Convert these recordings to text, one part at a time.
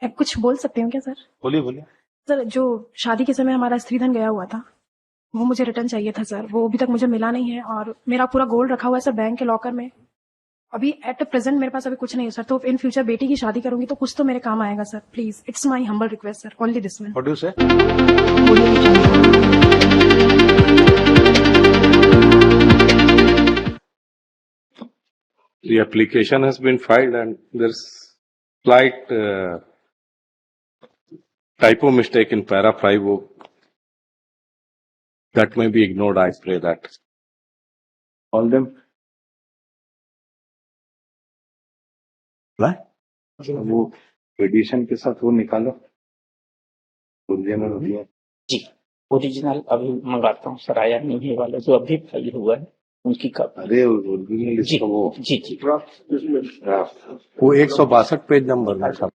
कुछ बोल सकते हो क्या सर? बोलिए बोलिए। सर, जो शादी के समय हमारा स्त्रीधन गया हुआ था, वो मुझे रिटर्न चाहिए था सर। वो अभी तक मुझे मिला नहीं है और मेरा पूरा गोल्ड रखा हुआ है सर बैंक के लॉकर में। अभी एट प्रेजेंट मेरे पास अभी कुछ नहीं है सर, तो इन फ्यूचर बेटी की शादी करूंगी तो कुछ तो मेरे काम आएगा sir. Please, it's my humble request sir, only this one. What do you से? The application has been filed and there's slight typo mistake in para 5. That may be ignored. I pray that. All them. वो addition के साथ वो निकालो, original होती है। जी, original अभी मंगाता हूँ सर, आया नहीं है वाला जो अभी फाइल हुआ है उनकी कॉपी। अरे ओरिजिनल जी इसका वो जी जी वो 162 पेज नंबर में था।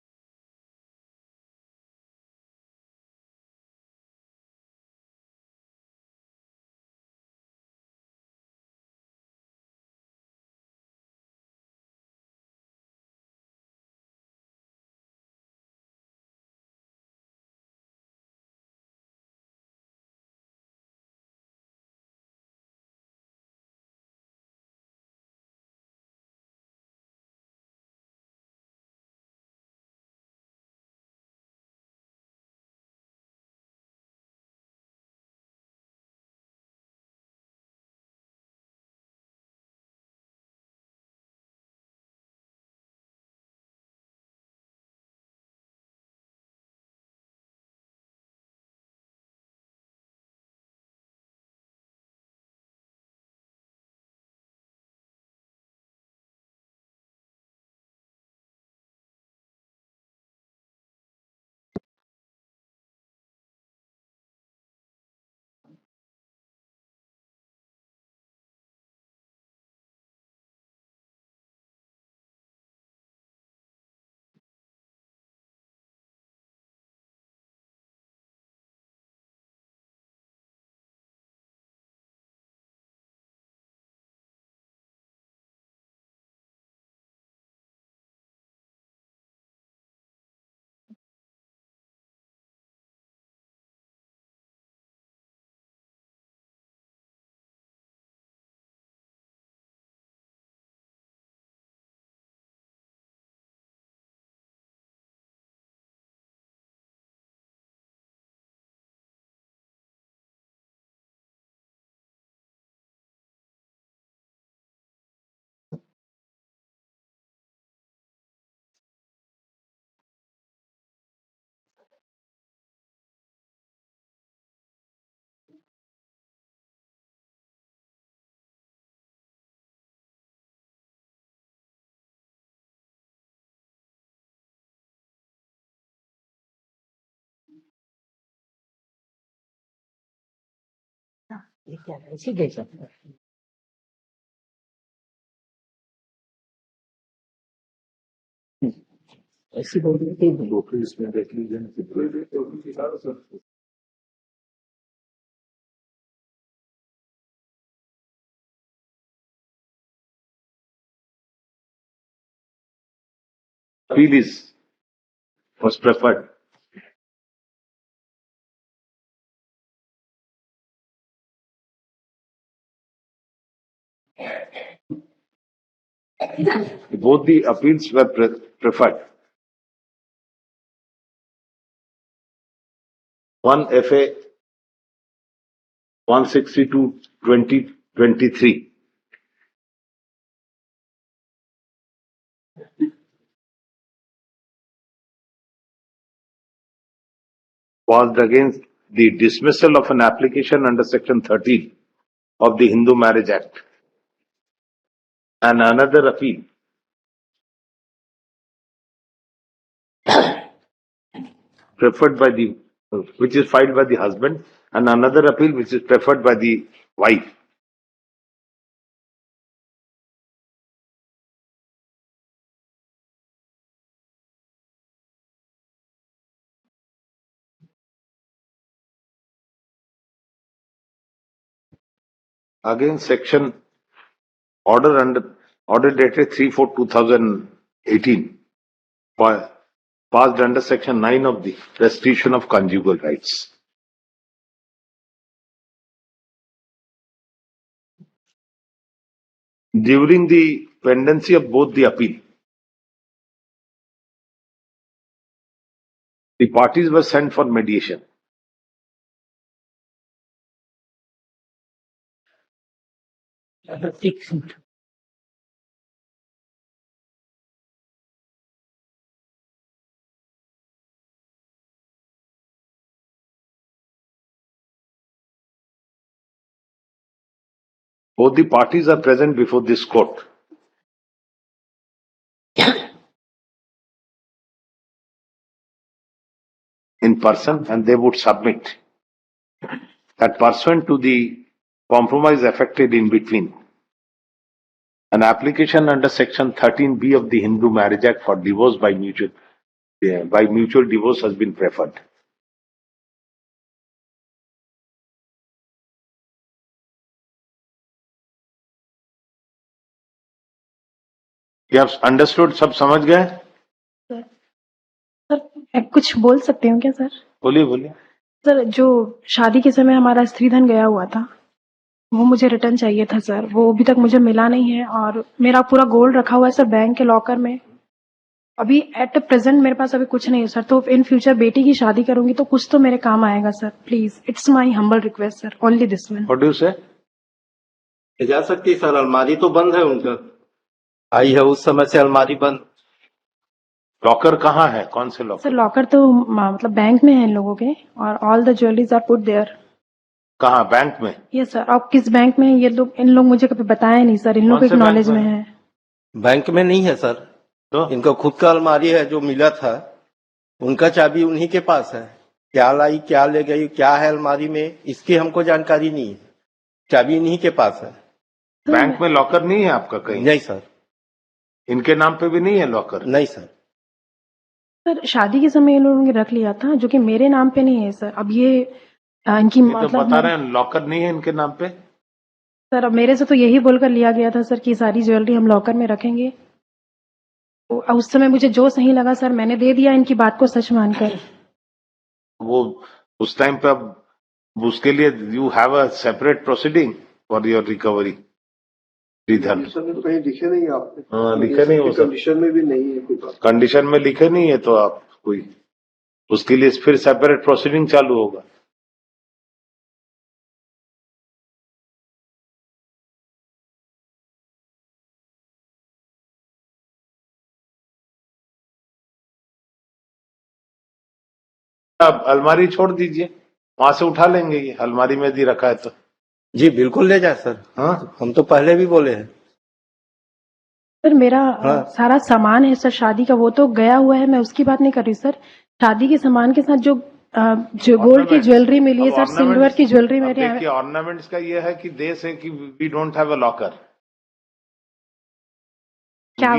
ये क्या है, ऐसे दे सकते हैं। ऐसी बोल रही थी इसमें देख लीजिए। Appeal was preferred. Both the appeals were preferred. One FA 162/2023 was against the dismissal of an application under Section 13 of the Hindu Marriage Act, and another appeal preferred by the which is filed by the husband, and another appeal which is preferred by the wife. Against Section Order dated 3/4/2018 passed under Section 9 of the Restitution of Conjugal Rights. During the pendency of both the appeal, the parties were sent for mediation. एक minute. Both the parties are present before this court. In person, and they would submit that pursuant to the compromise effected in between, an application under Section 13B of the Hindu Marriage Act for divorce by mutual divorce has been preferred. You have understood? सब समझ गए? Sir मैं कुछ बोल सकती हूँ क्या sir? बोलिए बोलिए। सर जो शादी के समय हमारा स्त्रीधन गया हुआ था वो मुझे रिटर्न चाहिए था सर। वो अभी तक मुझे मिला नहीं है और मेरा पूरा गोल्ड रखा हुआ है सर बैंक के लॉकर में। अभी एट प्रेजेंट मेरे पास अभी कुछ नहीं है सर। तो इन फ्यूचर बेटी की शादी करूंगी तो कुछ तो मेरे काम आएगा sir. Please, it's my humble request sir, only this one. What do you say? जा सकती सर, अलमारी तो बंद है उनका, आई है उस समय से अलमारी बंद। लॉकर कहाँ है? कौन से लॉकर? सर लॉकर तो मतलब बैंक में है इन लोगों के और all the jewelleries are put there. कहाँ? बैंक में? ये सर। अब किस बैंक में है ये लोग, इन लोग मुझे कभी बताया नहीं सर। इन लोग कौन के से बैंक नॉलेज में में है? है। बैंक में नहीं है सर, तो इनका खुद का अलमारी है जो मिला था, उनका चाबी उन्हीं के पास है। क्या लाई क्या ले गई क्या है अलमारी में, इसकी हमको जानकारी नहीं है। चाबी इन्हीं के पास है। बैंक में लॉकर नहीं है आपका कहीं? नहीं सर। इनके नाम पे भी नहीं है लॉकर? नहीं सर। सर शादी के समय इन लोगों ने रख लिया था जो कि मेरे नाम पे नहीं है सर। अब ये इनकी ये तो मतलब बता रहे हैं लॉकर नहीं है इनके नाम पे। सर अब मेरे से तो यही बोलकर लिया गया था सर कि सारी ज्वेलरी हम लॉकर में रखेंगे। तो उस समय मुझे जो सही लगा सर मैंने दे दिया इनकी बात को सच मानकर। वो उस टाइम पे अब उसके लिए you have a separate proceeding for your recovery. Sridhar कहीं लिखे नहीं आपने? हाँ लिखे नहीं हो सर। कंडीशन में भी नहीं है कोई बात। कंडीशन में लिखे नहीं है तो आप कोई उसके लिए फिर सेपरेट प्रोसीडिंग चालू होगा। आप अलमारी छोड़ दीजिए, वहां से उठा लेंगे। ये अलमारी में भी रखा है तो जी बिल्कुल ले जाए सर। हाँ हम तो पहले भी बोले हैं सर मेरा हाँ। सारा सामान है सर शादी का, वो तो गया हुआ है। मैं उसकी बात नहीं कर रही सर। शादी के सामान के साथ जो गोल्ड की ज्वेलरी मिली है सर, सिल्वर की ज्वेलरी मेरे। देखिए ऑर्नामेंट्स का ये है कि देश है कि we don't have a locker. क्या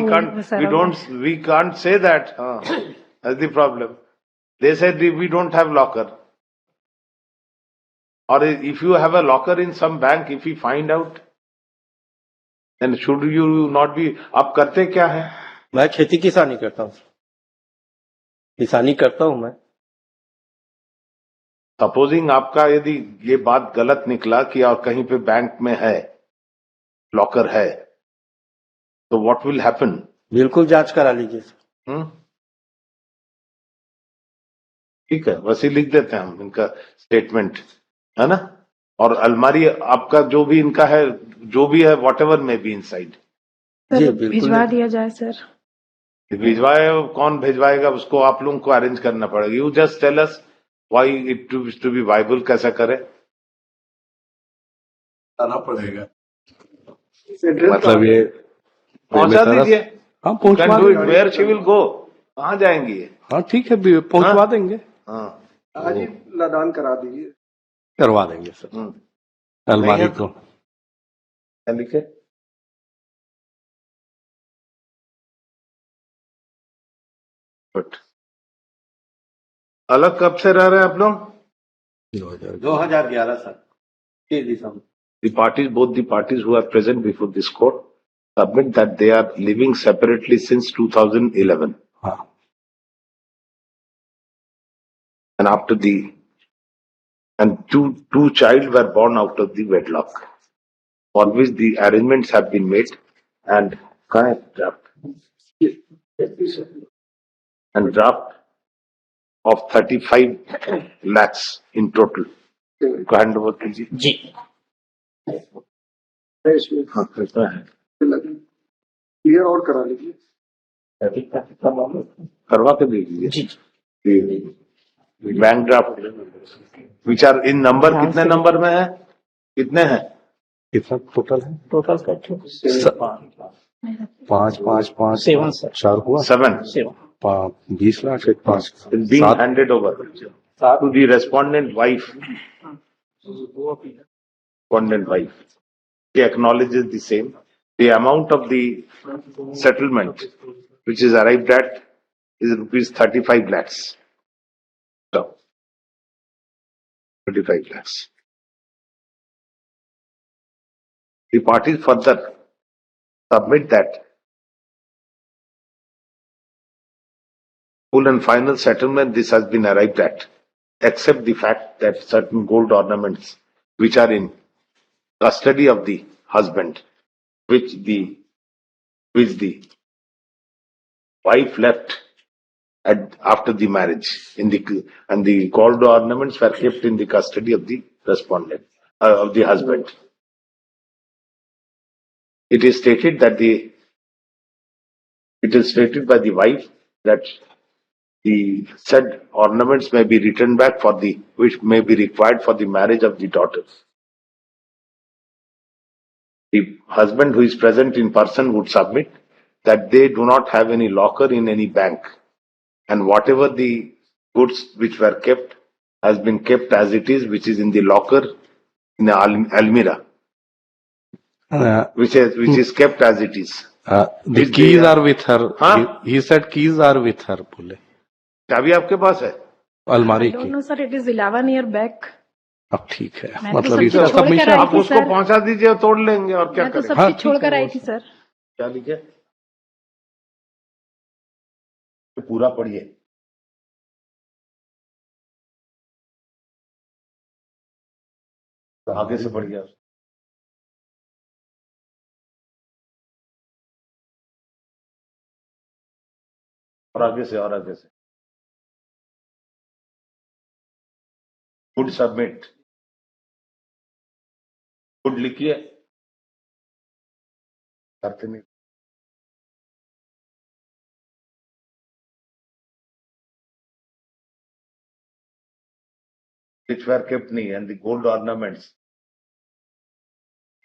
we can't say that. That's the problem. They said we don't have locker. Or if you have a locker in some bank, if you find out, then should you not be? आप करते क्या है? मैं खेती किसानी करता हूँ, किसानी करता हूँ मैं। सपोजिंग आपका यदि ये बात गलत निकला कि और कहीं पे बैंक में है लॉकर है तो व्हाट विल हैपन? बिल्कुल जांच करा लीजिए सर। ठीक है, वैसे लिख देते हैं हम इनका स्टेटमेंट, है ना। और अलमारी आपका जो भी इनका है, जो भी है व्हाटएवर में बी इनसाइड, भिजवा दिया जाए सर। भिजवाए कौन भिजवाएगा उसको आप लोगों को अरेंज करना पड़ेगा। You just tell us why it to be viable, कैसा करे करना पड़ेगा। मतलब ये पहुंचा दीजिए। हाँ पहुंचवा देंगे। वेयर शी विल गो, कहाँ जाएंगी ये? हाँ ठीक है, पहुंचवा देंगे। हाँ आज ही लदान करा दीजिए। करवा देंगे सर अलमारी को। लिखे बट अलग कब से रह रहे हैं आप लोग? 2011 sir, 30 December. both the parties who are present before this court submit that they are living separately since 2011. हाँ and two child were born out of the wedlock, for which the arrangements have been made, and draft of 35 lakhs in total. को hand over कीजिए जी। हाँ कितना है clear और करा लीजिए, करवा के दे दीजिए जी बैंक ड्राफ्ट विचार इन नंबर कितने नंबर में है कितने हैं कितना टोटल है? टोटल का 5 7 सर 4 हुआ 7 20 लाख एक 5 being handed over to the respondent wife. He acknowledges the same. The amount of the settlement which is arrived at is rupees 35 lakhs. So, 35 lakhs. The parties further submit that full and final settlement this has been arrived at, except the fact that certain gold ornaments which are in custody of the husband, which the wife left after the marriage, and the gold ornaments were kept in the custody of the respondent, of the husband. It is stated by the wife that the said ornaments may be returned back which may be required for the marriage of the daughters. The husband who is present in person would submit that they do not have any locker in any bank, and whatever the goods which were kept has been kept as it is, which is in the locker in Almira, which is kept as it is. The keys are with her. He said keys are with her. बोले चाबी आपके पास है अलमारी I don't की. know, sir. It is 11 year back. अब ठीक है मैं तो मतलब सब इसका कुछ छोड़ कर सबमिशन आई आप थी, उसको सर। पहुंचा दीजिए और तोड़ लेंगे और क्या मैं तो करें सब हाँ, चीज छोड़ ठीक है, कर आई वो थी, सर। क्या लिखे तो पूरा पढ़िए तो आगे से पढ़िए और आगे से गुड सबमिट गुड लिखिए करते नहीं which were kept नहीं and the gold ornaments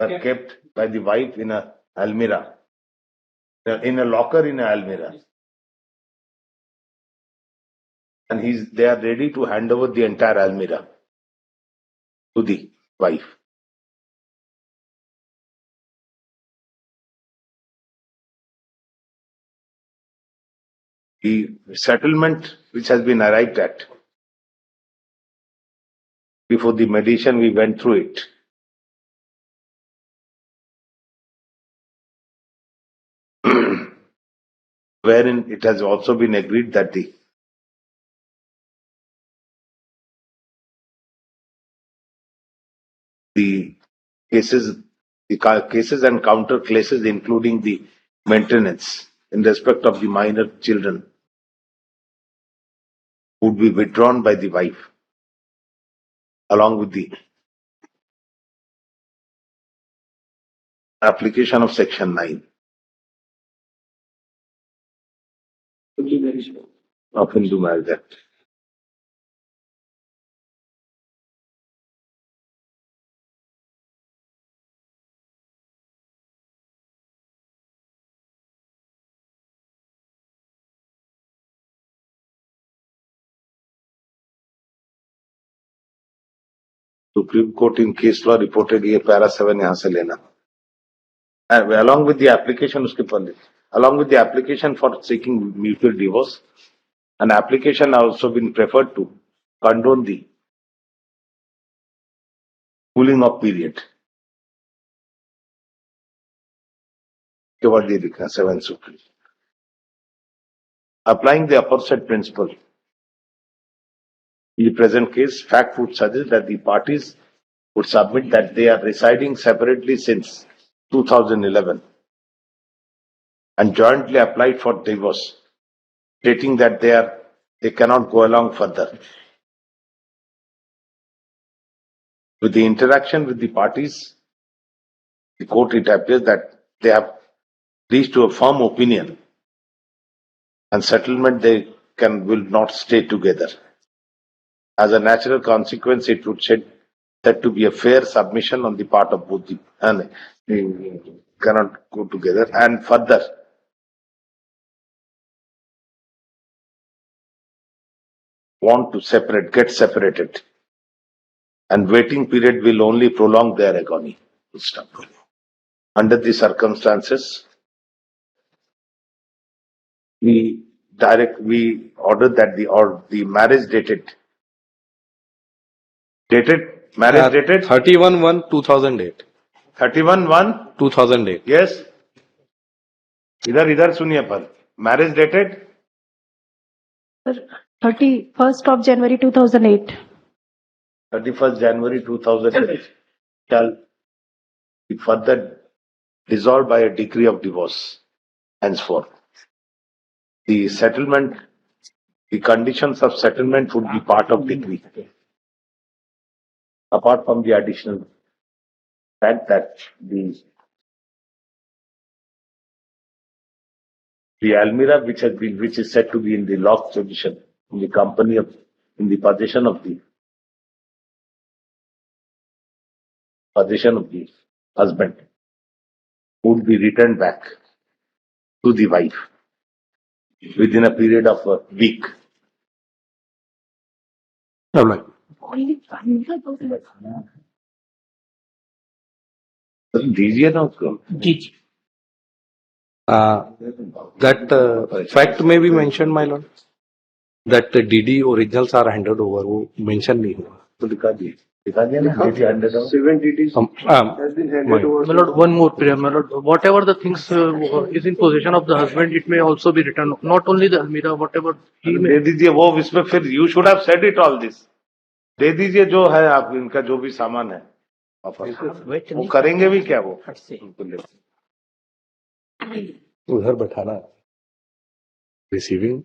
were kept by the wife in a almirah, in a locker in a almirah, and they are ready to hand over the entire almirah to the wife. The settlement which has been arrived at, before the mediation we went through it. Wherein it has also been agreed that the cases and counter cases, including the maintenance in respect of the minor children, would be withdrawn by the wife along with the application of Section 9 of Hindu Marriage Act. Supreme Court in case law reported ये para 7 यहाँ से लेना. Along with the application उसके पहले, along with the application for seeking mutual divorce, an application has also been preferred to condone the cooling off period. के बाद ये लिखा 7 Supreme. Applying the aforesaid principle, In the present case, fact would suggest that the parties would submit that they are residing separately since 2011 and jointly applied for divorce, stating that they cannot go along further. With the interaction with the parties, the court, it appears that they have reached to a firm opinion and settlement will not stay together. As a natural consequence, it would said to be a fair submission on the part of both and they cannot go together. And further, want to get separated, and waiting period will only prolong their agony. Under the circumstances, we ordered that the marriage marriage dated 31/1/2008. 31/1 2008. yes. इधर सुनिए पर marriage dated Sir, 31st of January 2008. 31st January 2008 shall be further dissolved by a decree of divorce henceforth. The settlement, the conditions of settlement would be part of decree. Apart from the additional fact that the Almira, which is said to be in the locked position, in the possession of the husband, would be returned back to the wife within a period of a week. दीजिए ना उसको. जी जी That fact may be mentioned, my lord. That DD originals are handed over. वो mention नहीं हुआ. तो दिखा दिया ना. DD handed over. 7 DDs has been handed over. My lord, one more prayer, my lord. Whatever the things is in possession of the husband, it may also be returned. Not only the Almira, whatever he may. दे दीजिए वो इसमें फिर you should have said it all this. दे दीजिए जो है आप इनका जो भी सामान है वो करेंगे भी क्या वो उधर बैठाना रिसीविंग